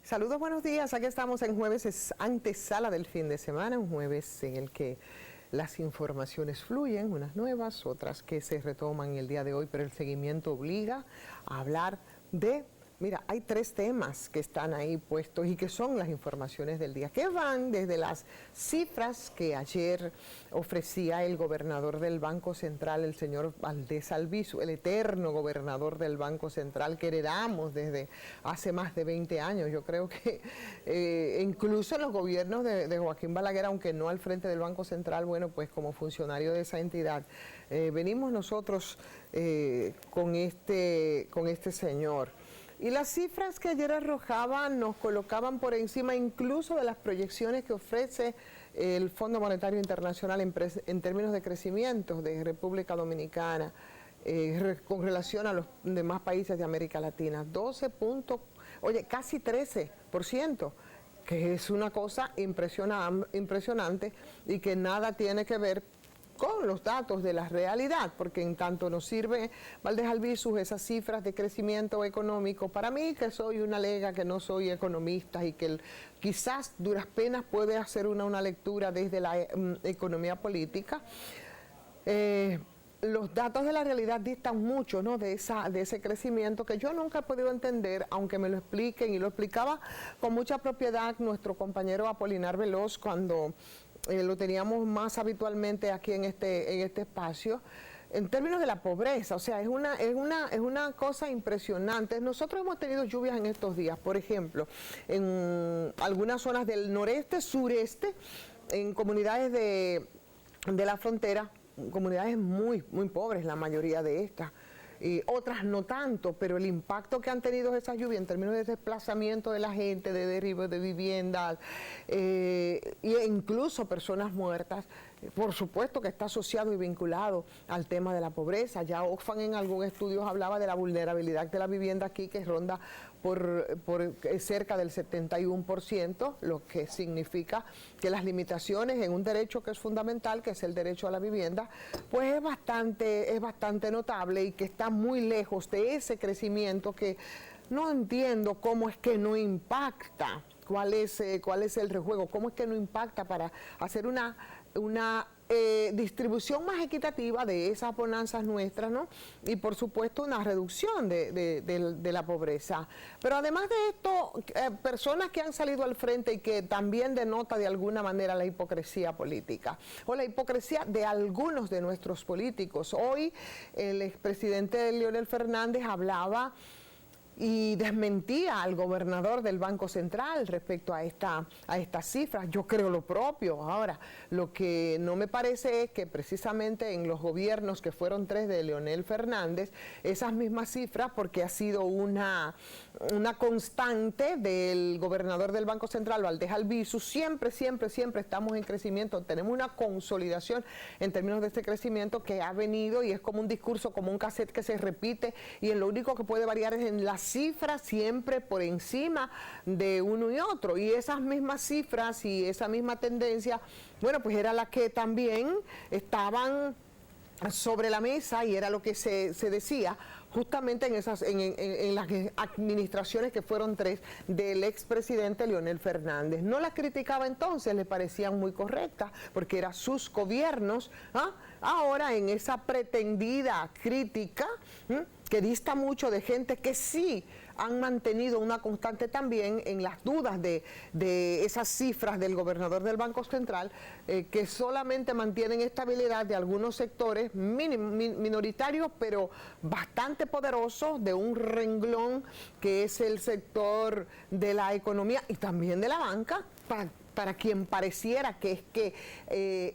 Saludos, buenos días. Aquí estamos en jueves, es antesala del fin de semana, un jueves en el que las informaciones fluyen, unas nuevas, otras que se retoman el día de hoy, pero el seguimiento obliga a hablar de... Mira, hay tres temas que están ahí puestos y que son las informaciones del día, que van desde las cifras que ayer ofrecía el gobernador del Banco Central, el señor Valdés Albizu, el eterno gobernador del Banco Central que heredamos desde hace más de 20 años. Yo creo que incluso en los gobiernos de Joaquín Balaguer, aunque no al frente del Banco Central, bueno, pues como funcionario de esa entidad, venimos nosotros con este señor. Y las cifras que ayer arrojaban nos colocaban por encima incluso de las proyecciones que ofrece el Fondo Monetario Internacional en términos de crecimiento de República Dominicana con relación a los demás países de América Latina. Casi 13%, que es una cosa impresionante y que nada tiene que ver con los datos de la realidad, porque en tanto nos sirve Valdés Albizu esas cifras de crecimiento económico, para mí que soy una lega, que no soy economista y que quizás duras penas puede hacer una lectura desde la economía política, los datos de la realidad distan mucho, ¿no?, de ese crecimiento que yo nunca he podido entender, aunque me lo expliquen, y lo explicaba con mucha propiedad nuestro compañero Apolinar Veloz cuando lo teníamos más habitualmente aquí en este espacio, en términos de la pobreza. O sea, es una cosa impresionante. Nosotros hemos tenido lluvias en estos días, por ejemplo, en algunas zonas del noreste, sureste, en comunidades de la frontera, comunidades muy pobres, la mayoría de estas. Otras no tanto, pero el impacto que han tenido esas lluvias en términos de desplazamiento de la gente, de derribo de viviendas, e incluso personas muertas, por supuesto que está asociado y vinculado al tema de la pobreza. Ya Oxfam en algún estudio hablaba de la vulnerabilidad de la vivienda aquí, que ronda por cerca del 71%, lo que significa que las limitaciones en un derecho que es fundamental, que es el derecho a la vivienda, pues es bastante notable y que está muy lejos de ese crecimiento que no entiendo cómo es que no impacta. ¿Cuál es el rejuego? ¿Cómo es que no impacta para hacer una distribución más equitativa de esas bonanzas nuestras, ¿no? Y por supuesto una reducción de la pobreza. Pero además de esto, personas que han salido al frente y que también denota de alguna manera la hipocresía política o la hipocresía de algunos de nuestros políticos. Hoy el expresidente Leonel Fernández hablaba y desmentía al gobernador del Banco Central respecto a estas cifras. Yo creo lo propio. Ahora, lo que no me parece es que precisamente en los gobiernos que fueron 3 de Leonel Fernández, esas mismas cifras, porque ha sido una constante del gobernador del Banco Central, Valdés Albizu, siempre estamos en crecimiento, tenemos una consolidación en términos de este crecimiento que ha venido y es como un discurso, como un cassette que se repite, y en lo único que puede variar es en las cifras siempre por encima de uno y otro, y esas mismas cifras y esa misma tendencia, bueno, pues era la que también estaban sobre la mesa y era lo que se decía justamente en las administraciones que fueron 3 del expresidente Leonel Fernández. No las criticaba entonces, le parecían muy correctas porque eran sus gobiernos. Ahora en esa pretendida crítica que dista mucho de gente que sí han mantenido una constante también en las dudas de esas cifras del gobernador del Banco Central, que solamente mantienen estabilidad de algunos sectores minoritarios, pero bastante poderosos, de un renglón que es el sector de la economía y también de la banca, para quien pareciera que es que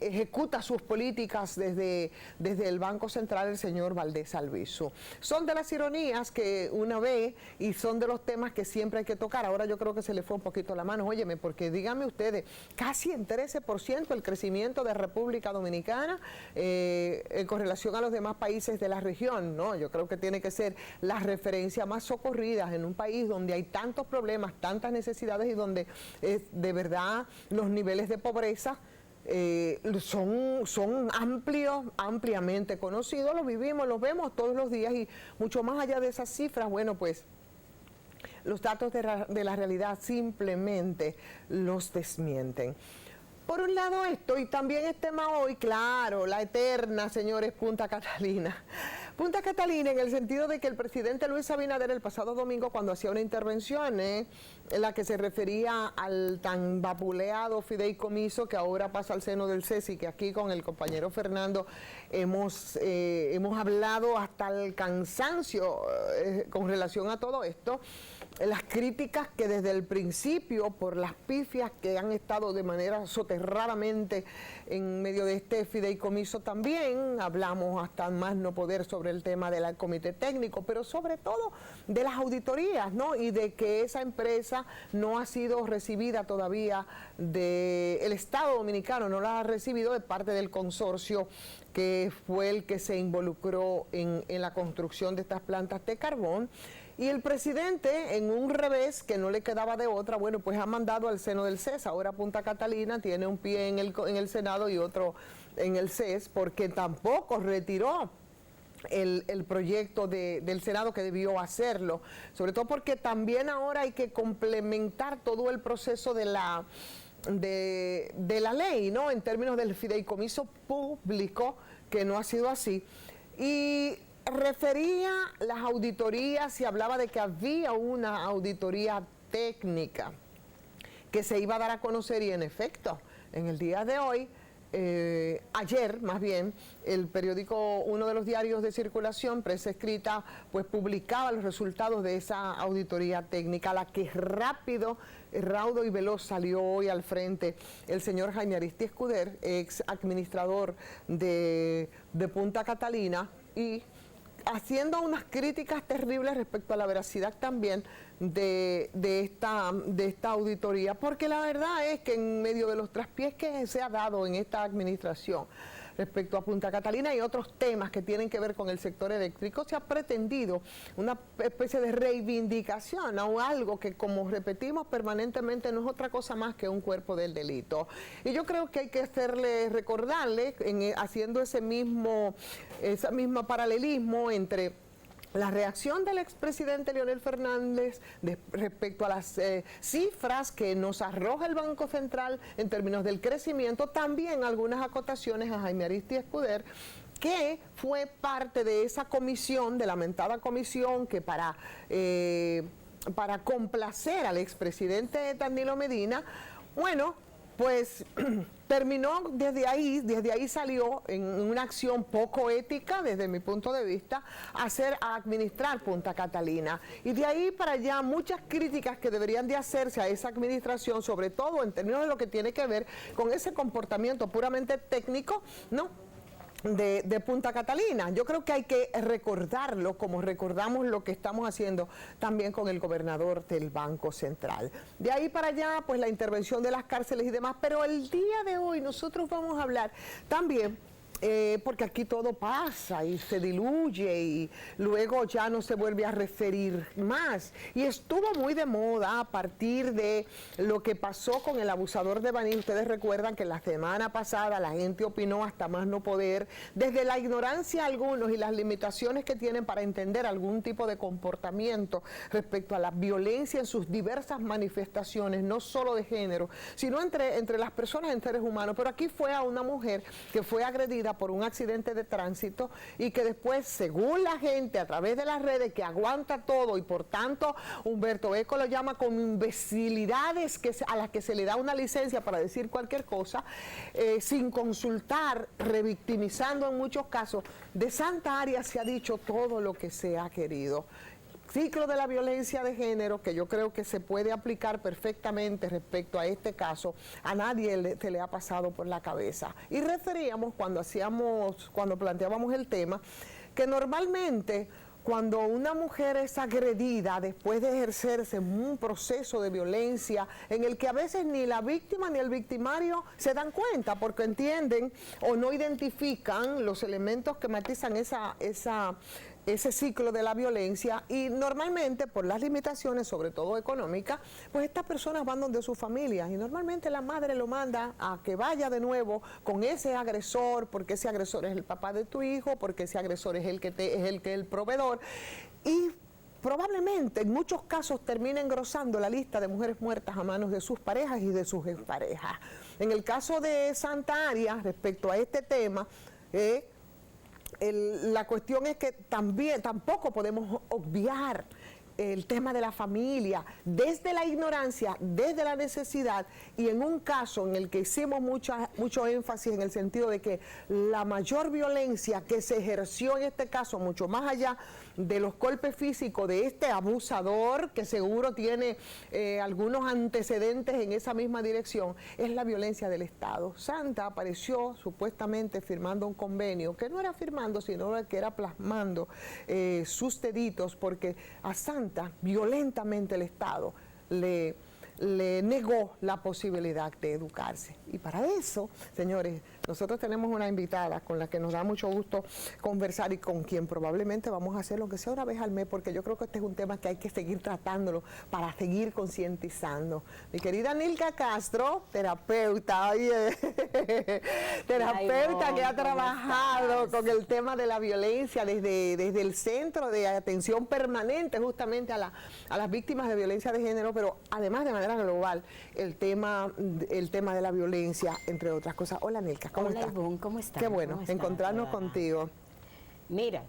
ejecuta sus políticas desde el Banco Central, el señor Valdés Albizu. Son de las ironías que una ve y son de los temas que siempre hay que tocar. Ahora yo creo que se le fue un poquito la mano, óyeme, porque díganme ustedes, casi en 13% el crecimiento de República Dominicana con relación a los demás países de la región, ¿no? Yo creo que tiene que ser la referencia más socorrida en un país donde hay tantos problemas, tantas necesidades y donde de verdad los niveles de pobreza son ampliamente conocidos, los vivimos, los vemos todos los días y mucho más allá de esas cifras, bueno, pues los datos de la realidad simplemente los desmienten. Por un lado esto, y también el tema hoy, claro, la eterna, señores, Punta Catalina. Punta Catalina en el sentido de que el presidente Luis Abinader el pasado domingo, cuando hacía una intervención en la que se refería al tan vapuleado fideicomiso que ahora pasa al seno del CESI, que aquí con el compañero Fernando hemos hablado hasta el cansancio con relación a todo esto, las críticas que desde el principio, por las pifias que han estado de manera soterradamente en medio de este fideicomiso también, hablamos hasta más no poder sobre el tema del comité técnico, pero sobre todo de las auditorías, ¿no? Y de que esa empresa no ha sido recibida todavía el Estado Dominicano, no la ha recibido de parte del consorcio que fue el que se involucró en la construcción de estas plantas de carbón. Y el presidente, en un revés que no le quedaba de otra, bueno, pues ha mandado al seno del CES. Ahora Punta Catalina tiene un pie en el Senado y otro en el CES, porque tampoco retiró el proyecto del Senado, que debió hacerlo. Sobre todo porque también ahora hay que complementar todo el proceso de la ley, ¿no? En términos del fideicomiso público, que no ha sido así. Y refería las auditorías y hablaba de que había una auditoría técnica que se iba a dar a conocer, y en efecto, en el día de hoy, ayer más bien, el periódico, uno de los diarios de circulación, Prensa Escrita, pues publicaba los resultados de esa auditoría técnica, la que rápido, raudo y veloz salió hoy al frente el señor Jaime Aristi Escuder, ex administrador de Punta Catalina, y haciendo unas críticas terribles respecto a la veracidad también de esta auditoría, porque la verdad es que en medio de los traspiés que se ha dado en esta administración respecto a Punta Catalina y otros temas que tienen que ver con el sector eléctrico, se ha pretendido una especie de reivindicación a algo que, como repetimos permanentemente, no es otra cosa más que un cuerpo del delito. Y yo creo que hay que recordarle, haciendo ese mismo paralelismo entre la reacción del expresidente Leonel Fernández respecto a las cifras que nos arroja el Banco Central en términos del crecimiento, también algunas acotaciones a Jaime Aristi Escuder, que fue parte de esa comisión, de la lamentada comisión, que para complacer al expresidente Danilo Medina, bueno, pues terminó desde ahí salió en una acción poco ética desde mi punto de vista a administrar Punta Catalina, y de ahí para allá muchas críticas que deberían de hacerse a esa administración, sobre todo en términos de lo que tiene que ver con ese comportamiento puramente técnico, ¿no?, de Punta Catalina. Yo creo que hay que recordarlo como recordamos lo que estamos haciendo también con el gobernador del Banco Central. De ahí para allá, pues la intervención de las cárceles y demás, pero el día de hoy nosotros vamos a hablar también, porque aquí todo pasa y se diluye y luego ya no se vuelve a referir más. Y estuvo muy de moda a partir de lo que pasó con el abusador de Baní. Ustedes recuerdan que la semana pasada la gente opinó hasta más no poder, desde la ignorancia de algunos y las limitaciones que tienen para entender algún tipo de comportamiento respecto a la violencia en sus diversas manifestaciones, no solo de género, sino entre las personas, en seres humanos. Pero aquí fue a una mujer que fue agredida por un accidente de tránsito y que después, según la gente a través de las redes, que aguanta todo, y por tanto Humberto Eco lo llama como imbecilidades a las que se le da una licencia para decir cualquier cosa, sin consultar, revictimizando en muchos casos. De Santa Área se ha dicho todo lo que se ha querido. Ciclo de la violencia de género, que yo creo que se puede aplicar perfectamente respecto a este caso, a nadie se le ha pasado por la cabeza. Y referíamos cuando planteábamos el tema, que normalmente cuando una mujer es agredida después de ejercerse en un proceso de violencia en el que a veces ni la víctima ni el victimario se dan cuenta, porque entienden o no identifican los elementos que matizan ese ciclo de la violencia, y normalmente por las limitaciones, sobre todo económicas, pues estas personas van donde sus familias, y normalmente la madre lo manda a que vaya de nuevo con ese agresor, porque ese agresor es el papá de tu hijo, porque ese agresor es el proveedor, y probablemente en muchos casos termina engrosando la lista de mujeres muertas a manos de sus parejas y de sus exparejas. En el caso de Santa Aria, respecto a este tema, la cuestión es que tampoco podemos obviar el tema de la familia, desde la ignorancia, desde la necesidad, y en un caso en el que hicimos mucho énfasis en el sentido de que la mayor violencia que se ejerció en este caso, mucho más allá de los golpes físicos de este abusador, que seguro tiene algunos antecedentes en esa misma dirección, es la violencia del Estado. Santa apareció supuestamente firmando un convenio, que no era firmando, sino que era plasmando sus deditos, porque a Santa violentamente el Estado le negó la posibilidad de educarse. Y para eso, señores, nosotros tenemos una invitada con la que nos da mucho gusto conversar y con quien probablemente vamos a hacer lo que sea una vez al mes, porque yo creo que este es un tema que hay que seguir tratándolo para seguir concientizando. Mi querida Nilka Castro, terapeuta, oye, terapeuta que ha trabajado con el tema de la violencia desde el Centro de Atención Permanente justamente a las víctimas de violencia de género, pero además de manera global el tema de la violencia, entre otras cosas. Hola Nilka, ¿cómo estás? Hola Ivonne, ¿cómo estás? Qué bueno encontrarnos contigo. Mira,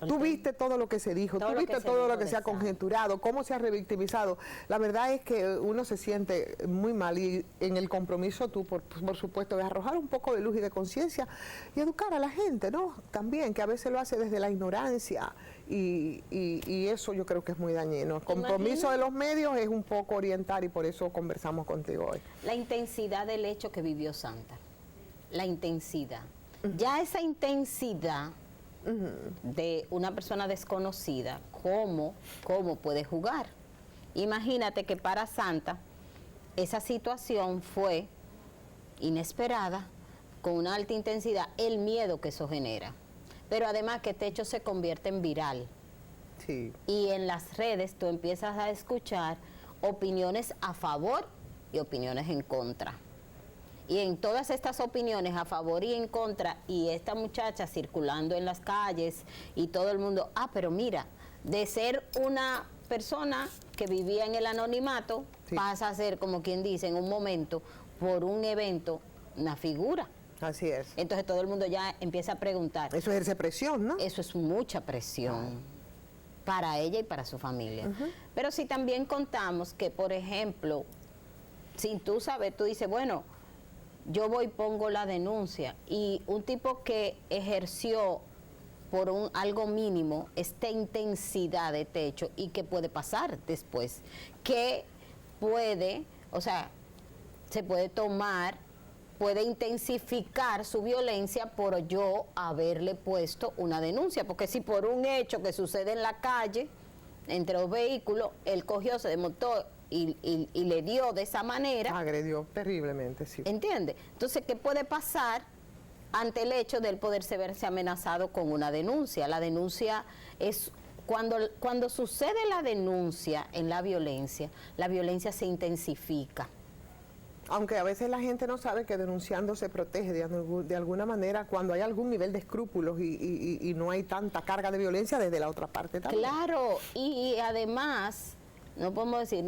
tú viste todo lo que se dijo, tú viste todo lo que se ha conjeturado, cómo se ha revictimizado. La verdad es que uno se siente muy mal y en el compromiso tú, por supuesto, de arrojar un poco de luz y de conciencia y educar a la gente, ¿no? También, que a veces lo hace desde la ignorancia y eso yo creo que es muy dañino. El compromiso de los medios es un poco orientar y por eso conversamos contigo hoy. La intensidad del hecho que vivió Santa, la intensidad. Ya esa intensidad de una persona desconocida, ¿cómo puede jugar? Imagínate que para Santa esa situación fue inesperada, con una alta intensidad, el miedo que eso genera. Pero además que este hecho se convierte en viral. Sí. Y en las redes tú empiezas a escuchar opiniones a favor y opiniones en contra. Y en todas estas opiniones a favor y en contra, y esta muchacha circulando en las calles y todo el mundo, pero mira, de ser una persona que vivía en el anonimato, sí, pasa a ser, como quien dice, en un momento, por un evento, una figura. Así es. Entonces todo el mundo ya empieza a preguntar. Eso ejerce presión, ¿no? Eso es mucha presión para ella y para su familia. Pero si también contamos que, por ejemplo, sin tú saber, tú dices, bueno, yo voy y pongo la denuncia, y un tipo que ejerció por algo mínimo esta intensidad de techo, y qué puede pasar después, que puede, o sea, se puede tomar, puede intensificar su violencia por yo haberle puesto una denuncia, porque si por un hecho que sucede en la calle, entre los vehículos, él cogió, se desmontó y le dio de esa manera. Agredió terriblemente, sí. ¿Entiende? Entonces, ¿qué puede pasar ante el hecho de él poderse verse amenazado con una denuncia? La denuncia es cuando sucede la denuncia en la violencia se intensifica. Aunque a veces la gente no sabe que denunciando se protege de alguna manera cuando hay algún nivel de escrúpulos y no hay tanta carga de violencia desde la otra parte también. Claro, y además, no podemos decir,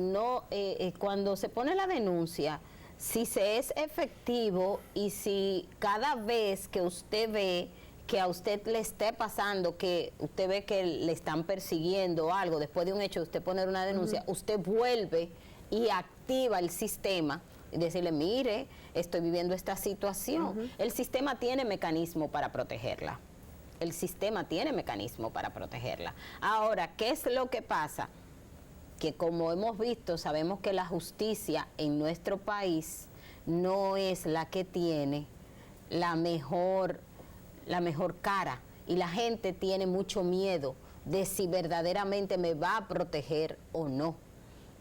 cuando se pone la denuncia, si se es efectivo y si cada vez que usted ve que a usted le esté pasando, que usted ve que le están persiguiendo algo, después de un hecho usted poner una denuncia, usted vuelve y activa el sistema y decirle, mire, estoy viviendo esta situación. El sistema tiene mecanismo para protegerla. El sistema tiene mecanismo para protegerla. Ahora, ¿qué es lo que pasa? Que como hemos visto, sabemos que la justicia en nuestro país no es la que tiene la mejor cara, y la gente tiene mucho miedo de si verdaderamente me va a proteger o no,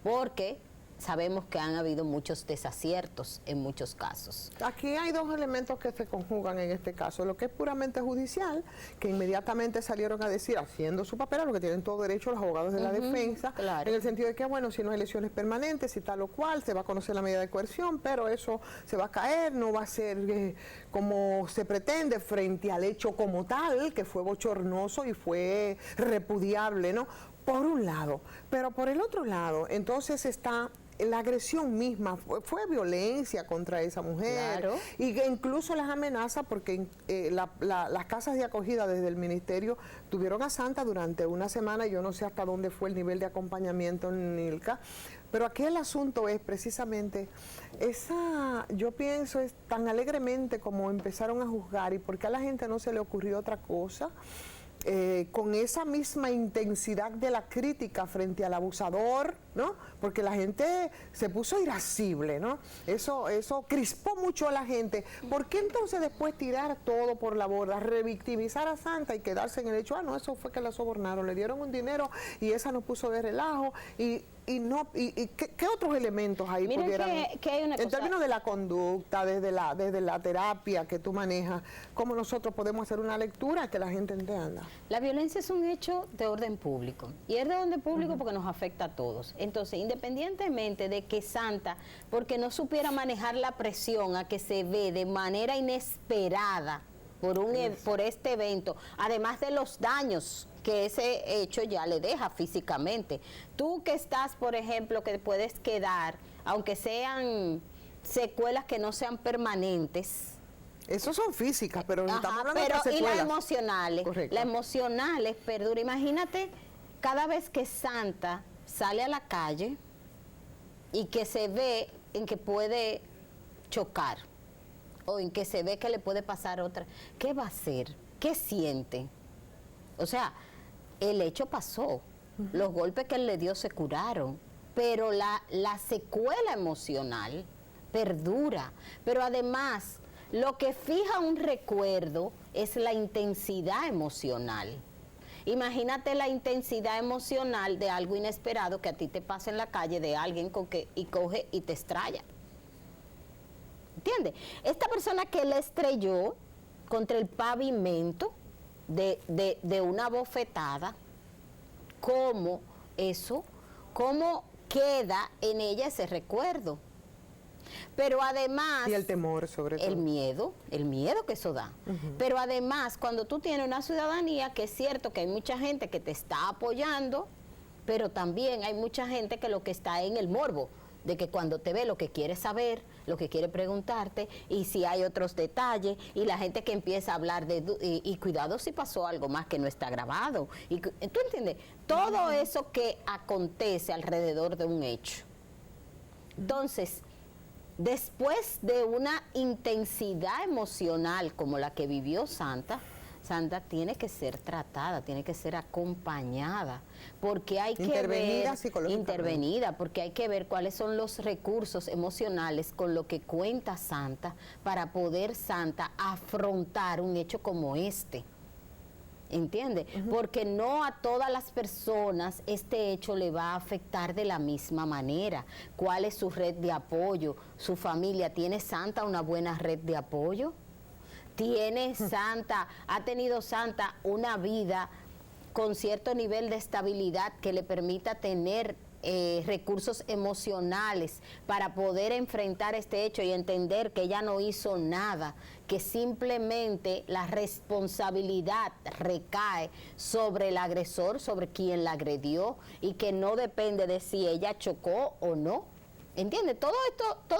porque sabemos que han habido muchos desaciertos en muchos casos. Aquí hay dos elementos que se conjugan en este caso, lo que es puramente judicial, que inmediatamente salieron a decir, haciendo su papel, a lo que tienen todo derecho los abogados de la defensa, claro, en el sentido de que, bueno, si no hay lesiones permanentes, si tal o cual, se va a conocer la medida de coerción, pero eso se va a caer, no va a ser como se pretende frente al hecho como tal, que fue bochornoso y fue repudiable, ¿no? Por un lado, pero por el otro lado, entonces está la agresión misma, fue violencia contra esa mujer, Claro. y que incluso las amenazas, porque las casas de acogida desde el ministerio tuvieron a Santa durante una semana. Yo no sé hasta dónde fue el nivel de acompañamiento en Nilka, pero aquí el asunto es precisamente yo pienso, es tan alegremente como empezaron a juzgar, y por qué a la gente no se le ocurrió otra cosa. Con esa misma intensidad de la crítica frente al abusador, ¿no? Porque la gente se puso irascible, ¿no? Eso crispó mucho a la gente. ¿Por qué entonces después tirar todo por la borda, revictimizar a Santa y quedarse en el hecho, no, eso fue que la sobornaron, le dieron un dinero y esa nos puso de relajo? ¿Qué otros elementos ahí Miren pudieran, que hay una en cosa, términos de la conducta, desde la terapia que tú manejas, cómo nosotros podemos hacer una lectura que la gente entienda? la violencia es un hecho de orden público, y es de orden público porque nos afecta a todos. Entonces, independientemente de que Santa, porque no supiera manejar la presión a que se ve de manera inesperada por este evento, además de los daños que ese hecho ya le deja físicamente. Tú que estás, por ejemplo, que puedes quedar, aunque sean secuelas que no sean permanentes. Esos son físicas, pero Ajá, estamos hablando pero, de las y las secuelas. emocionales. Correcto. Las emocionales perduran. Imagínate cada vez que Santa sale a la calle y que se ve en que puede chocar o en que se ve que le puede pasar otra. ¿Qué va a hacer? ¿Qué siente? O sea, el hecho pasó. Los golpes que él le dio se curaron, pero la secuela emocional perdura. Pero además, lo que fija un recuerdo es la intensidad emocional. Imagínate la intensidad emocional de algo inesperado que a ti te pasa en la calle, de alguien y coge y te estrella. ¿Entiendes? Esta persona que le estrelló contra el pavimento de una bofetada, ¿cómo queda en ella ese recuerdo? Pero además... Y el temor, sobre todo. El miedo que eso da. Pero además, cuando tú tienes una ciudadanía, que es cierto que hay mucha gente que te está apoyando, pero también hay mucha gente que lo que está en el morbo, de que cuando te ve lo que quiere saber, lo que quiere preguntarte, y si hay otros detalles, y la gente que empieza a hablar y cuidado si pasó algo más que no está grabado. ¿Tú entiendes? Todo eso que acontece alrededor de un hecho. Entonces, después de una intensidad emocional como la que vivió Santa tiene que ser tratada, tiene que ser acompañada, porque hay que ver, intervenida, porque hay que ver cuáles son los recursos emocionales con lo que cuenta Santa para poder Santa afrontar un hecho como este. ¿Entiende? Porque no a todas las personas este hecho le va a afectar de la misma manera. ¿Cuál es su red de apoyo? ¿Su familia? ¿Tiene Santa una buena red de apoyo? ¿Ha tenido Santa una vida con cierto nivel de estabilidad que le permita tener recursos emocionales para poder enfrentar este hecho y entender que ella no hizo nada, que simplemente la responsabilidad recae sobre el agresor, sobre quien la agredió, y que no depende de si ella chocó o no? ¿Entiendes? Todos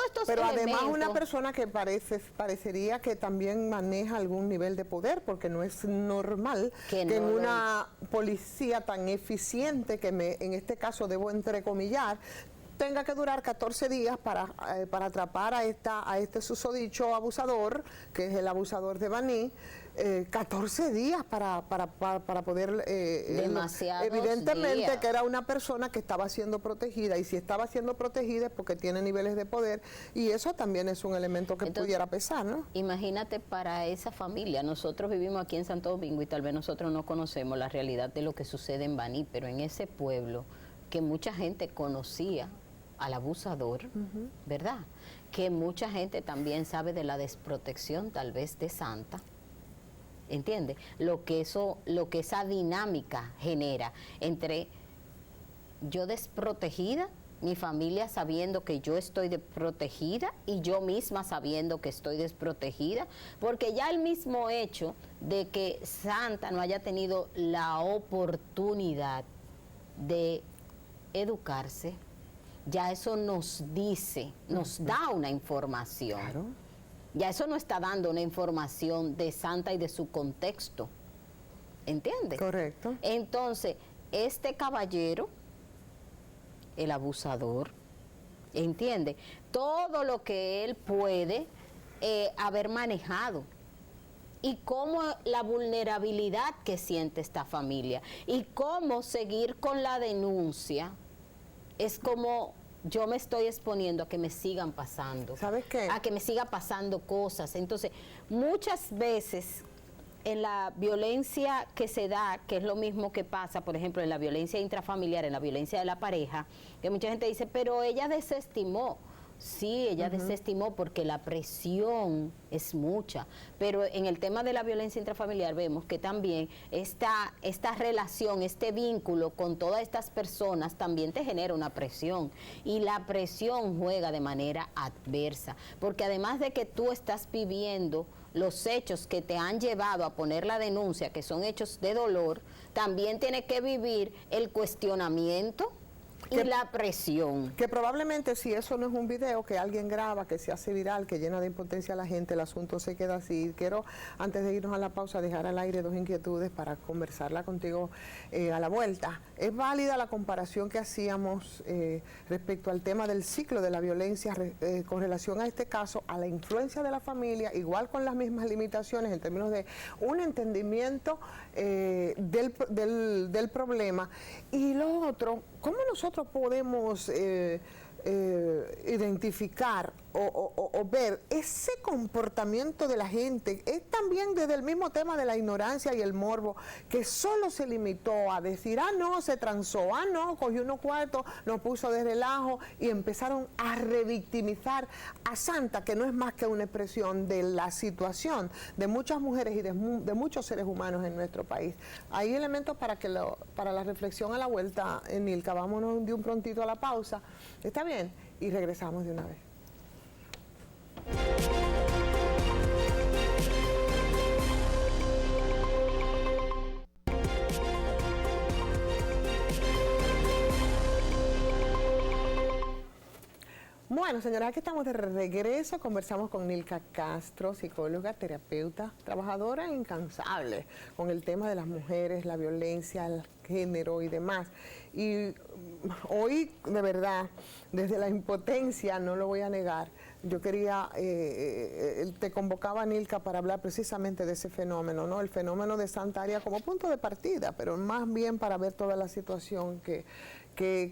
estos Pero elementos. además una persona que parecería que también maneja algún nivel de poder, porque no es normal que en una policía tan eficiente, que en este caso debo entrecomillar, tenga que durar 14 días para atrapar a este susodicho abusador, que es el abusador de Baní. 14 días para poder... Demasiados evidentemente días. que era una persona que estaba siendo protegida, y si estaba siendo protegida es porque tiene niveles de poder, y eso también es un elemento que Entonces, pudiera pesar, ¿no? Imagínate para esa familia. Nosotros vivimos aquí en Santo Domingo y tal vez nosotros no conocemos la realidad de lo que sucede en Baní, pero en ese pueblo que mucha gente conocía al abusador, ¿verdad? Que mucha gente también sabe de la desprotección tal vez de Santa. ¿Entiendes? Lo que esa dinámica genera entre yo desprotegida, mi familia sabiendo que yo estoy desprotegida y yo misma sabiendo que estoy desprotegida, porque ya el mismo hecho de que Santa no haya tenido la oportunidad de educarse, ya eso nos dice, nos da una información. Claro. Ya eso no está dando una información de Santa y de su contexto. ¿Entiendes? Correcto. Entonces, este caballero, el abusador, ¿entiende? Todo lo que él puede haber manejado. Y cómo la vulnerabilidad que siente esta familia. Y cómo seguir con la denuncia. Es como yo me estoy exponiendo a que me sigan pasando. ¿Sabes qué? A que me siga pasando cosas. Entonces, muchas veces en la violencia que se da, que es lo mismo que pasa, por ejemplo, en la violencia intrafamiliar, en la violencia de la pareja, que mucha gente dice, pero ella desestimó. Sí, ella desestimó porque la presión es mucha, pero en el tema de la violencia intrafamiliar vemos que también esta relación, este vínculo con todas estas personas también te genera una presión, y la presión juega de manera adversa, porque además de que tú estás viviendo los hechos que te han llevado a poner la denuncia, que son hechos de dolor, también tienes que vivir el cuestionamiento y la presión. Que probablemente si eso no es un video que alguien graba, que se hace viral, que llena de impotencia a la gente, el asunto se queda así. Quiero, antes de irnos a la pausa, dejar al aire dos inquietudes para conversarla contigo a la vuelta. ¿Es válida la comparación que hacíamos respecto al tema del ciclo de la violencia con relación a este caso, a la influencia de la familia, igual con las mismas limitaciones en términos de un entendimiento del problema? Y lo otro, ¿cómo nosotros podemos identificar o ver ese comportamiento de la gente? Es también desde el mismo tema de la ignorancia y el morbo, que solo se limitó a decir, ah no, se transó, ah no, cogió unos cuartos, nos puso de relajo, y empezaron a revictimizar a Santa, que no es más que una expresión de la situación de muchas mujeres y de muchos seres humanos en nuestro país. Hay elementos para la reflexión a la vuelta, Nilka. Vámonos de un prontito a la pausa. ¿Está bien? Y regresamos de una vez. Bueno, señoras, aquí estamos de regreso. Conversamos con Nilka Castro, psicóloga, terapeuta, trabajadora incansable con el tema de las mujeres, la violencia, el género y demás. Y hoy, de verdad, desde la impotencia, no lo voy a negar, yo quería, te convocaba, Nilka, para hablar precisamente de ese fenómeno, ¿no? El fenómeno de Santa Aria como punto de partida, pero más bien para ver toda la situación que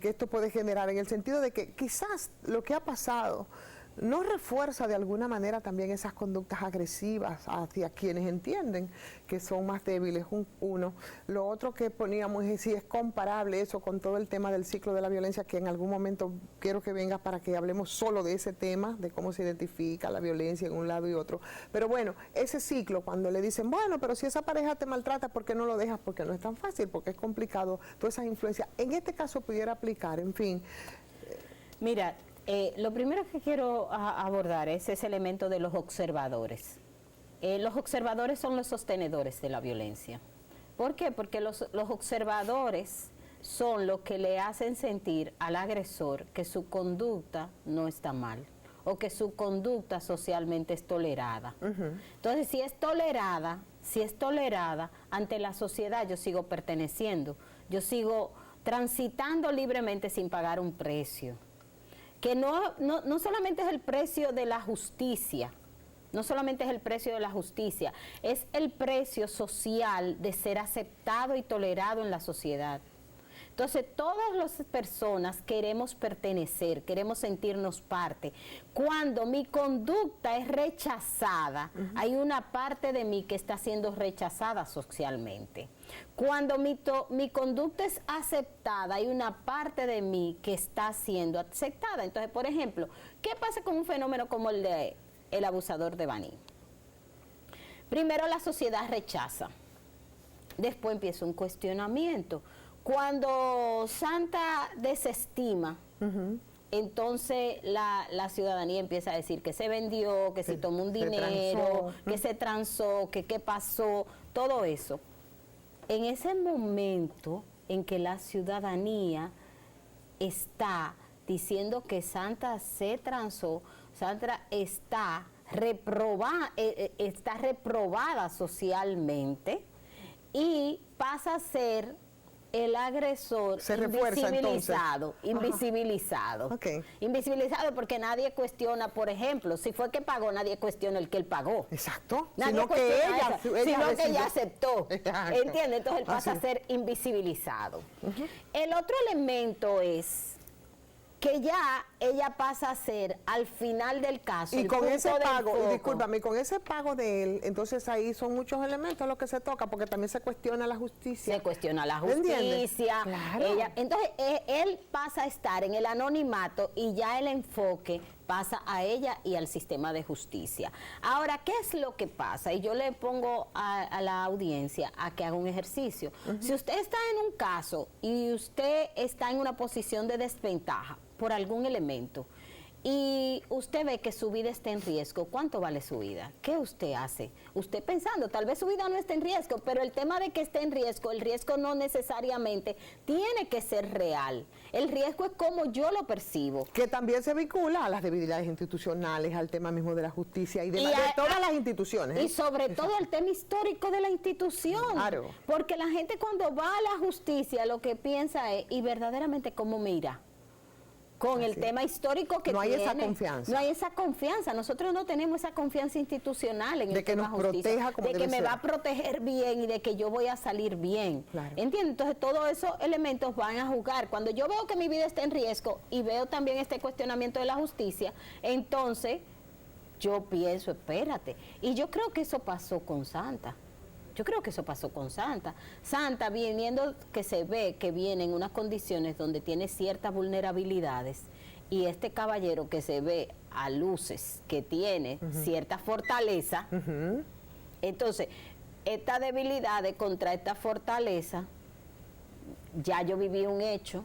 esto puede generar, en el sentido de que quizás lo que ha pasado no refuerza de alguna manera también esas conductas agresivas hacia quienes entienden que son más débiles, uno. Lo otro que poníamos es si es comparable eso con todo el tema del ciclo de la violencia, que en algún momento quiero que vengas para que hablemos solo de ese tema, de cómo se identifica la violencia en un lado y otro. Pero bueno, ese ciclo, cuando le dicen, bueno, pero si esa pareja te maltrata, ¿por qué no lo dejas? Porque no es tan fácil, porque es complicado, todas esas influencias. En este caso pudiera aplicar, en fin. Mira, lo primero que quiero abordar es ese elemento de los observadores. Los observadores son los sostenedores de la violencia. ¿Por qué? Porque los observadores son los que le hacen sentir al agresor que su conducta no está mal o que su conducta socialmente es tolerada. Entonces, si es tolerada ante la sociedad, yo sigo perteneciendo, yo sigo transitando libremente sin pagar un precio. Que no solamente es el precio de la justicia, es el precio social de ser aceptado y tolerado en la sociedad. Entonces, todas las personas queremos pertenecer, queremos sentirnos parte. Cuando mi conducta es rechazada, hay una parte de mí que está siendo rechazada socialmente. Cuando mi conducta es aceptada, hay una parte de mí que está siendo aceptada. Entonces, por ejemplo, ¿qué pasa con un fenómeno como el de el abusador de Baní? Primero la sociedad rechaza, después empieza un cuestionamiento. Cuando Santa desestima, entonces la ciudadanía empieza a decir que se vendió, que se tomó un dinero, que se transó, que qué pasó, todo eso. En ese momento en que la ciudadanía está diciendo que Santa se transó, Santa está reprobada socialmente y pasa a ser el agresor invisibilizado. Okay. Invisibilizado porque nadie cuestiona, por ejemplo, si fue que pagó, nadie cuestiona el que él pagó. Exacto. Nadie cuestiona sino que ella aceptó. ¿Entiende? Entonces él pasa a ser invisibilizado. El otro elemento es que ya ella pasa a ser al final del caso. Y con ese pago, y discúlpame, con ese pago de él, entonces ahí son muchos elementos los que se toca, porque también se cuestiona la justicia. Se cuestiona la justicia. Claro. Entonces él pasa a estar en el anonimato y ya el enfoque pasa a ella y al sistema de justicia. Ahora, ¿qué es lo que pasa? Y yo le pongo a la audiencia a que haga un ejercicio. Si usted está en un caso y usted está en una posición de desventaja por algún elemento y usted ve que su vida está en riesgo, ¿cuánto vale su vida? ¿Qué usted hace? Usted pensando, tal vez su vida no esté en riesgo, pero el tema de que esté en riesgo, el riesgo no necesariamente tiene que ser real. El riesgo es como yo lo percibo. Que también se vincula a las debilidades institucionales, al tema mismo de la justicia y de todas las instituciones. Y sobre todo el tema histórico de la institución. Claro. Porque la gente cuando va a la justicia lo que piensa es, ¿y verdaderamente cómo me irá? Con el tema histórico que no hay tiene. esa confianza. No hay esa confianza. Nosotros no tenemos esa confianza institucional en el tema justicia. De que nos proteja como de que me va a proteger bien y de que yo voy a salir bien. Claro. ¿Entiendes? Entonces todos esos elementos van a jugar. Cuando yo veo que mi vida está en riesgo y veo también este cuestionamiento de la justicia, entonces yo pienso, espérate. Y yo creo que eso pasó con Santa. Yo creo que eso pasó con Santa. Santa, viniendo que se ve que viene en unas condiciones donde tiene ciertas vulnerabilidades, y este caballero que se ve a luces que tiene cierta fortaleza, entonces, esta debilidad contra esta fortaleza, ya yo viví un hecho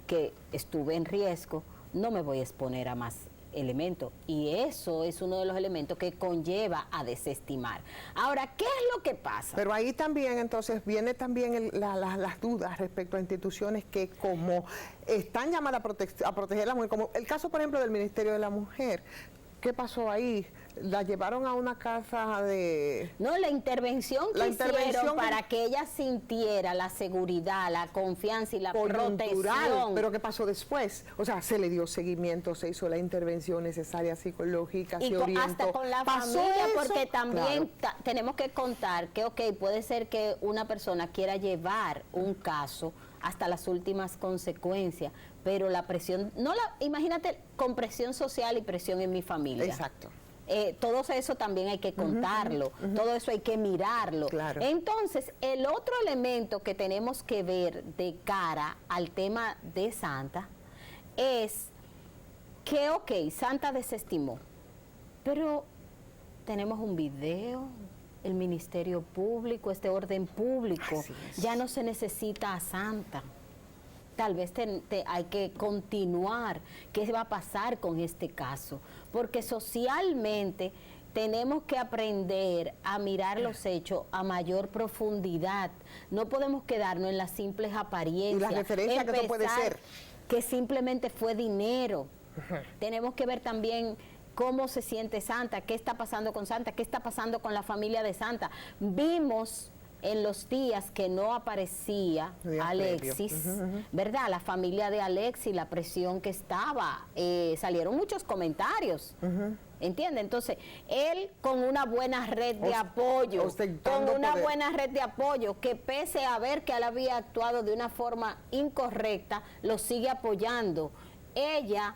que estuve en riesgo, no me voy a exponer a más elementos, y eso es uno de los elementos que conlleva a desestimar. Ahora, ¿qué es lo que pasa? Pero ahí también entonces viene también las dudas respecto a instituciones que como están llamadas a proteger a la mujer, como el caso por ejemplo del Ministerio de la Mujer. ¿Qué pasó ahí? ¿La llevaron a una casa de...? No, la intervención que hicieron para que ella sintiera la seguridad, la confianza y la protección. ¿Pero qué pasó después? O sea, se le dio seguimiento, se hizo la intervención necesaria psicológica, se orientó. Hasta con la familia, porque también tenemos que contar que, puede ser que una persona quiera llevar un caso hasta las últimas consecuencias, pero la presión, imagínate, con presión social y presión en mi familia. Exacto. Todo eso también hay que contarlo, todo eso hay que mirarlo. Claro. Entonces, el otro elemento que tenemos que ver de cara al tema de Santa es que, Santa desestimó, pero tenemos un video, el Ministerio Público, este orden público, ya no se necesita a Santa. Tal vez hay que continuar. ¿Qué va a pasar con este caso? Porque socialmente tenemos que aprender a mirar los hechos a mayor profundidad. No podemos quedarnos en las simples apariencias. Y la referencia que eso puede ser. Que simplemente fue dinero. Tenemos que ver también cómo se siente Santa, qué está pasando con Santa, qué está pasando con la familia de Santa. Vimos en los días que no aparecía Alexis, ¿verdad? La familia de Alexis, la presión que estaba, salieron muchos comentarios, ¿entiende? Entonces, él con una buena red de apoyo, que pese a ver que él había actuado de una forma incorrecta, lo sigue apoyando. Ella...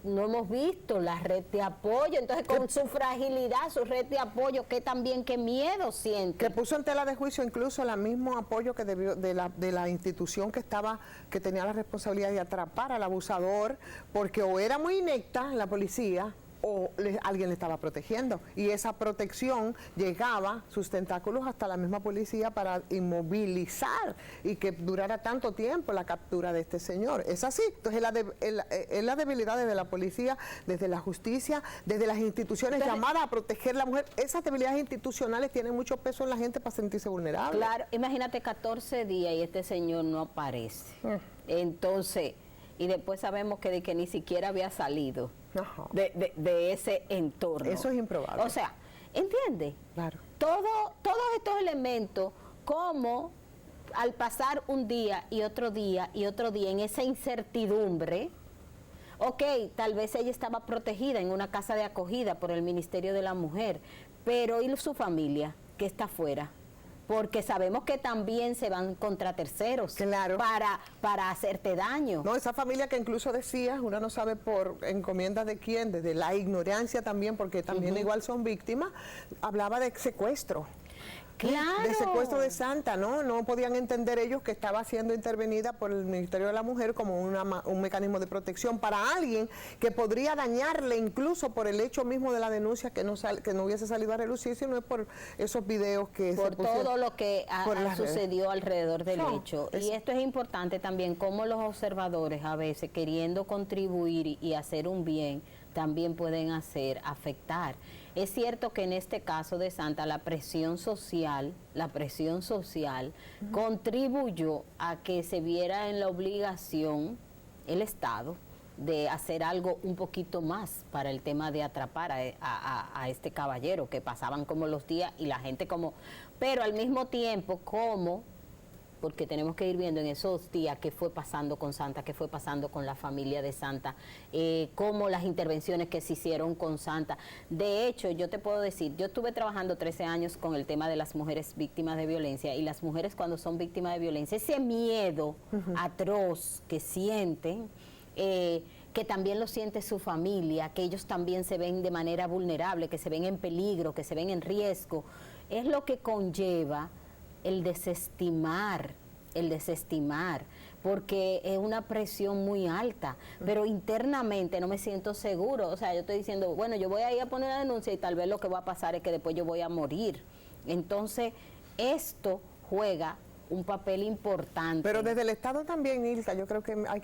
no hemos visto la red de apoyo, entonces con su fragilidad, su red de apoyo, que también, qué miedo siente. Que puso en tela de juicio incluso el mismo apoyo que debió de la institución que tenía la responsabilidad de atrapar al abusador, porque o era muy inecta la policía, o alguien le estaba protegiendo. Y esa protección llegaba, sus tentáculos, hasta la misma policía para inmovilizar y que durara tanto tiempo la captura de este señor. Es así. Entonces, es la debilidad desde la policía, desde la justicia, desde las instituciones llamadas a proteger a la mujer. Esas debilidades institucionales tienen mucho peso en la gente para sentirse vulnerable. Claro, imagínate 14 días y este señor no aparece. Entonces, y después sabemos que ni siquiera había salido de ese entorno. Eso es improbable. O sea, ¿entiende? Claro. Todos estos elementos, como al pasar un día y otro día y otro día en esa incertidumbre, ok, tal vez ella estaba protegida en una casa de acogida por el Ministerio de la Mujer, pero ¿y su familia que está afuera? Porque sabemos que también se van contra terceros, claro, para hacerte daño. No, esa familia que incluso decía, uno no sabe por encomienda de quién, desde la ignorancia también, porque también igual son víctimas, hablaba de secuestro. Claro. De secuestro de Santa, ¿no? No podían entender ellos que estaba siendo intervenida por el Ministerio de la Mujer como un mecanismo de protección para alguien que podría dañarle incluso por el hecho mismo de la denuncia que no hubiese salido a relucir, sino es por esos videos que por todo lo que sucedió alrededor del hecho. Y esto es importante también, como los observadores a veces queriendo contribuir y hacer un bien, también pueden afectar. Es cierto que en este caso de Santa la presión social contribuyó a que se viera en la obligación el Estado de hacer algo un poquito más para el tema de atrapar a este caballero, que pasaban como los días y la gente como, pero al mismo tiempo porque tenemos que ir viendo en esos días qué fue pasando con Santa, qué fue pasando con la familia de Santa, cómo las intervenciones que se hicieron con Santa. De hecho, yo te puedo decir, yo estuve trabajando 13 años con el tema de las mujeres víctimas de violencia, y las mujeres cuando son víctimas de violencia, ese miedo atroz que sienten, que también lo siente su familia, que ellos también se ven de manera vulnerable, que se ven en peligro, que se ven en riesgo, es lo que conlleva el desestimar, porque es una presión muy alta, pero internamente no me siento seguro. O sea, yo estoy diciendo, bueno, yo voy a ir a poner la denuncia y tal vez lo que va a pasar es que después yo voy a morir. Entonces, esto juega un papel importante. Pero desde el Estado también, Ilka, yo creo que hay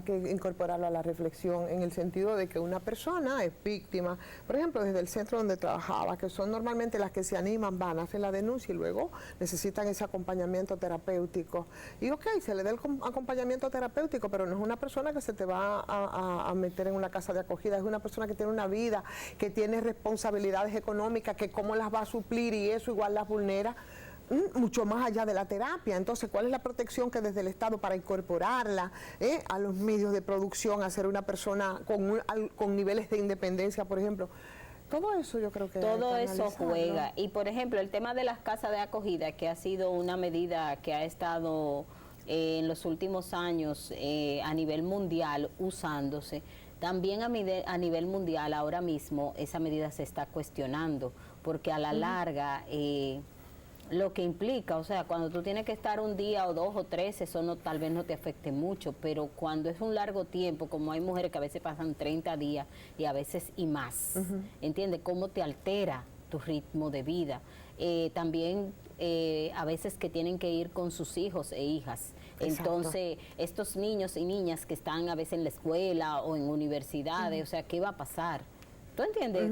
que incorporarlo a la reflexión, en el sentido de que una persona es víctima, por ejemplo, desde el centro donde trabajaba, que son normalmente las que se animan, van, hacen la denuncia y luego necesitan ese acompañamiento terapéutico. Y ok, se le da el acompañamiento terapéutico, pero no es una persona que se te va a meter en una casa de acogida, es una persona que tiene una vida, que tiene responsabilidades económicas, que cómo las va a suplir, y eso igual las vulnera mucho más allá de la terapia. Entonces, ¿cuál es la protección que desde el Estado para incorporarla a los medios de producción, a ser una persona con niveles de independencia, por ejemplo? Todo eso yo creo que todo eso juega. Y por ejemplo, el tema de las casas de acogida, que ha sido una medida que ha estado en los últimos años a nivel mundial usándose, también a nivel mundial ahora mismo esa medida se está cuestionando, porque a la larga lo que implica, o sea, cuando tú tienes que estar un día o 2 o 3, eso tal vez no te afecte mucho, pero cuando es un largo tiempo, como hay mujeres que a veces pasan 30 días y a veces y más, ¿entiendes? Cómo te altera tu ritmo de vida. También a veces que tienen que ir con sus hijos e hijas. Exacto. Entonces, estos niños y niñas que están a veces en la escuela o en universidades, o sea, ¿qué va a pasar? ¿Tú entiendes?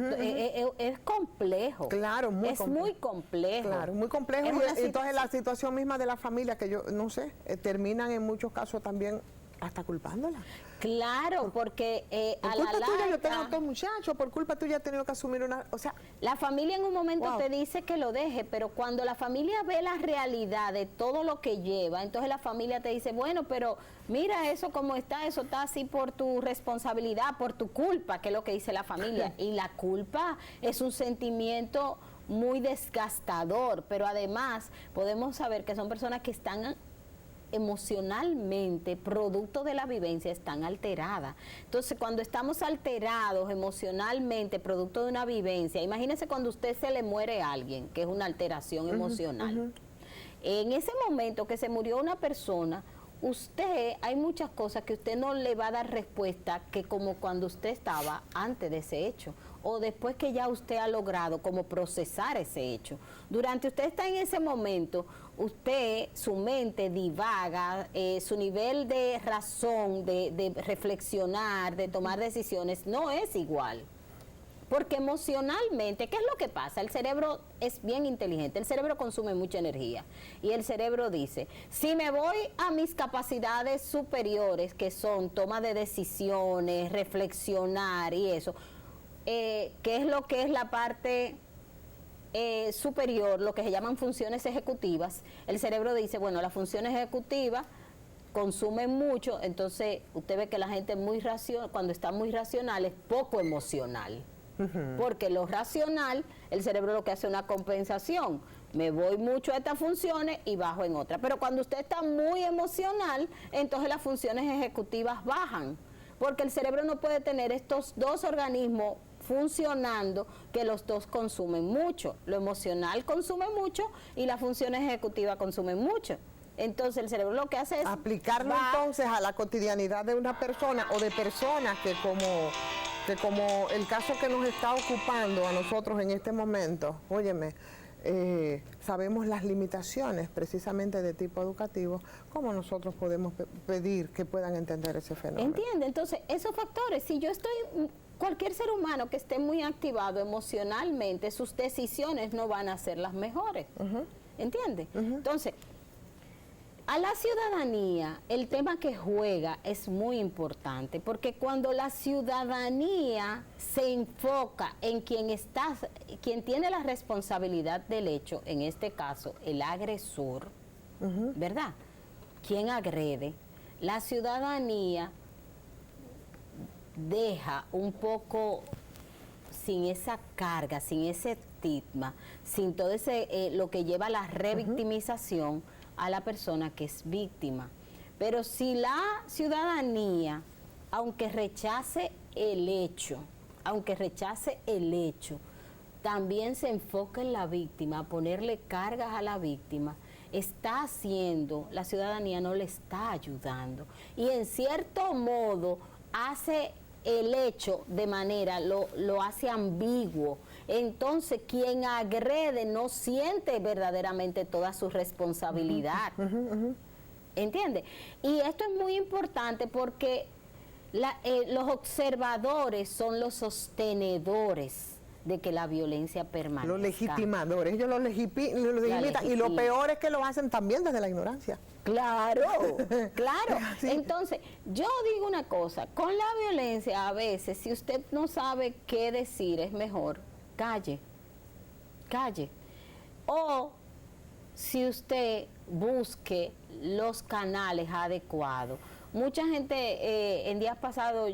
Es complejo. Claro, muy complejo. Muy complejo. Claro, muy complejo. Y entonces la situación misma de la familia, que yo no sé, terminan en muchos casos también hasta culpándola. Claro, porque a la larga, tuya yo tengo 2 muchachos, por culpa tuya he tenido que asumir una, o sea, la familia en un momento te dice que lo deje, pero cuando la familia ve la realidad de todo lo que lleva, entonces la familia te dice, bueno, pero mira eso como está, eso está así por tu responsabilidad, por tu culpa, que es lo que dice la familia. Y la culpa es un sentimiento muy desgastador, pero además podemos saber que son personas que están emocionalmente, producto de la vivencia, están alteradas. Entonces, cuando estamos alterados emocionalmente, producto de una vivencia, imagínense cuando usted se le muere a alguien, que es una alteración emocional. En ese momento que se murió una persona, usted, hay muchas cosas que usted no le va a dar respuesta que como cuando usted estaba antes de ese hecho o después que ya usted ha logrado como procesar ese hecho. Durante usted está en ese momento, usted, su mente divaga, su nivel de razón, de reflexionar, de tomar decisiones, no es igual. Porque emocionalmente, ¿qué es lo que pasa? El cerebro es bien inteligente, el cerebro consume mucha energía y el cerebro dice, si me voy a mis capacidades superiores, que son toma de decisiones, reflexionar y eso, ¿qué es lo que es la parte superior, lo que se llaman funciones ejecutivas? El cerebro dice, bueno, las funciones ejecutivas consumen mucho, entonces usted ve que la gente muy cuando está muy racional es poco emocional. Porque lo racional, el cerebro lo que hace es una compensación. Me voy mucho a estas funciones y bajo en otras. Pero cuando usted está muy emocional, entonces las funciones ejecutivas bajan. Porque el cerebro no puede tener estos dos organismos funcionando que los dos consumen mucho. Lo emocional consume mucho y las funciones ejecutivas consumen mucho. Entonces el cerebro lo que hace es aplicarlo entonces a la cotidianidad de una persona o de personas que como el caso que nos está ocupando a nosotros en este momento, óyeme, sabemos las limitaciones precisamente de tipo educativo, ¿cómo nosotros podemos pedir que puedan entender ese fenómeno? Entiende, entonces esos factores, si yo estoy, cualquier ser humano que esté muy activado emocionalmente, sus decisiones no van a ser las mejores, ¿entiende? Entonces, a la ciudadanía, el tema que juega es muy importante, porque cuando la ciudadanía se enfoca en quien tiene la responsabilidad del hecho, en este caso el agresor, ¿verdad? Quien agrede, la ciudadanía deja un poco sin esa carga, sin ese estigma, sin todo ese lo que lleva a la revictimización a la persona que es víctima. Pero si la ciudadanía, aunque rechace el hecho, también se enfoca en la víctima, a ponerle cargas a la víctima, la ciudadanía no le está ayudando. Y en cierto modo hace el hecho de manera, lo hace ambiguo. Entonces quien agrede no siente verdaderamente toda su responsabilidad. ¿Entiende? Y esto es muy importante porque los observadores son los sostenedores de que la violencia permanezca. Los legitimadores, ellos lo legitiman y lo peor es que lo hacen también desde la ignorancia. Claro, claro. Sí. Entonces, yo digo una cosa, con la violencia a veces, si usted no sabe qué decir, es mejor, calle. O si usted busque los canales adecuados. Mucha gente en días pasados,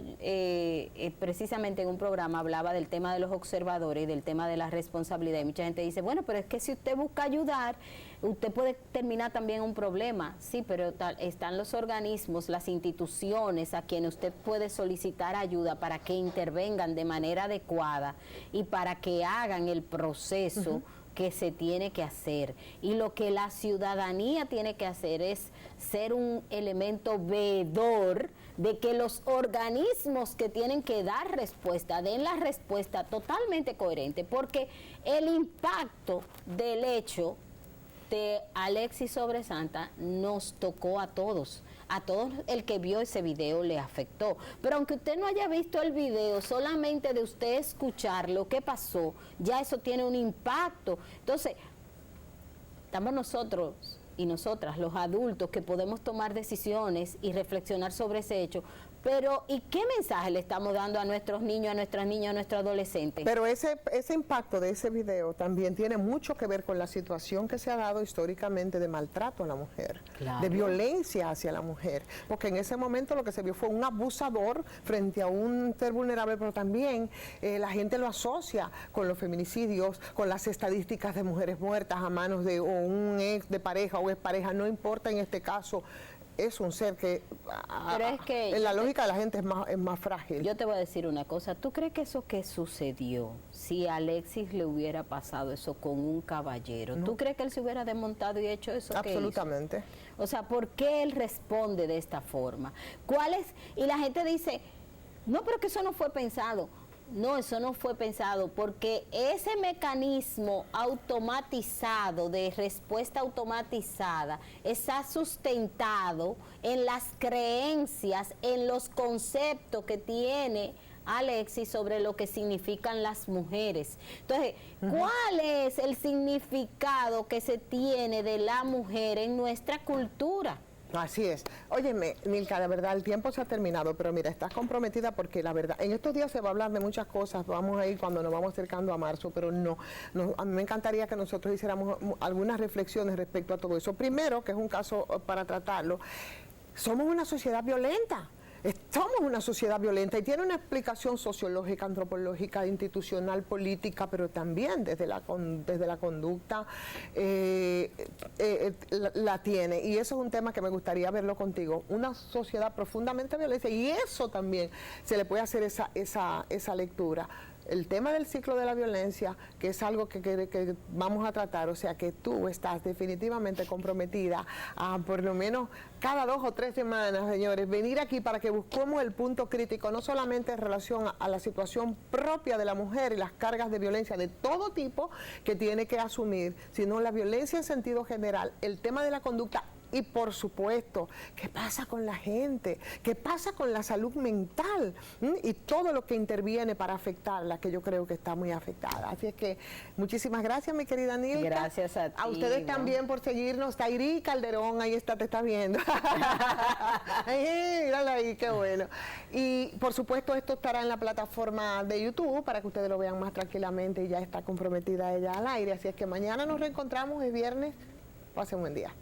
precisamente en un programa, hablaba del tema de los observadores y del tema de la responsabilidad. Y mucha gente dice, bueno, pero es que si usted busca ayudar, usted puede terminar también un problema. Sí, pero están los organismos, las instituciones a quienes usted puede solicitar ayuda para que intervengan de manera adecuada y para que hagan el proceso que se tiene que hacer. Y lo que la ciudadanía tiene que hacer es ser un elemento veedor de que los organismos que tienen que dar respuesta, den la respuesta totalmente coherente, porque el impacto del hecho de Alexis Sobresanta nos tocó a todos el que vio ese video le afectó. Pero aunque usted no haya visto el video, solamente de usted escuchar lo que pasó, ya eso tiene un impacto. Entonces, estamos nosotros y nosotras, los adultos, que podemos tomar decisiones y reflexionar sobre ese hecho. Pero, ¿y qué mensaje le estamos dando a nuestros niños, a nuestras niñas, a nuestros adolescentes? Pero ese impacto de ese video también tiene mucho que ver con la situación que se ha dado históricamente de maltrato a la mujer, claro, de violencia hacia la mujer, porque en ese momento lo que se vio fue un abusador frente a un ser vulnerable, pero también la gente lo asocia con los feminicidios, con las estadísticas de mujeres muertas a manos de un ex de pareja o expareja, no importa en este caso. es un ser que, Pero es que en la lógica de la gente es más frágil. Yo te voy a decir una cosa, ¿tú crees que eso que sucedió, si a Alexis le hubiera pasado eso con un caballero, ¿tú crees que él se hubiera desmontado y hecho eso que hizo? Absolutamente. O sea, ¿por qué él responde de esta forma? ¿Cuál es? Y la gente dice, no, pero que eso no fue pensado. No, eso no fue pensado porque ese mecanismo automatizado, de respuesta automatizada, está sustentado en las creencias, en los conceptos que tiene Alexis sobre lo que significan las mujeres. Entonces, ¿cuál es el significado que se tiene de la mujer en nuestra cultura? Así es. Óyeme, Nilka, de verdad, el tiempo se ha terminado, pero mira, estás comprometida porque la verdad, en estos días se va a hablar de muchas cosas, vamos a ir cuando nos vamos acercando a marzo, pero a mí me encantaría que nosotros hiciéramos algunas reflexiones respecto a todo eso. Primero, que es un caso para tratarlo, somos una sociedad violenta. Somos una sociedad violenta y tiene una explicación sociológica, antropológica, institucional, política, pero también desde la conducta la tiene. Y eso es un tema que me gustaría verlo contigo. Una sociedad profundamente violenta y eso también se le puede hacer esa lectura. El tema del ciclo de la violencia, que es algo que vamos a tratar, o sea que tú estás definitivamente comprometida a por lo menos cada 2 o 3 semanas, señores, venir aquí para que busquemos el punto crítico, no solamente en relación a la situación propia de la mujer y las cargas de violencia de todo tipo que tiene que asumir, sino la violencia en sentido general, el tema de la conducta. Y por supuesto, ¿qué pasa con la gente? ¿Qué pasa con la salud mental? Y todo lo que interviene para afectarla, que yo creo que está muy afectada. Así es que muchísimas gracias, mi querida Nilka. Gracias a ti. A ustedes también por seguirnos. Tairi Calderón, ahí está, te está viendo. Ay, mírala ahí, qué bueno. Y por supuesto, esto estará en la plataforma de YouTube para que ustedes lo vean más tranquilamente y ya está comprometida ella al aire. Así es que mañana nos reencontramos, es viernes. Pasen un buen día.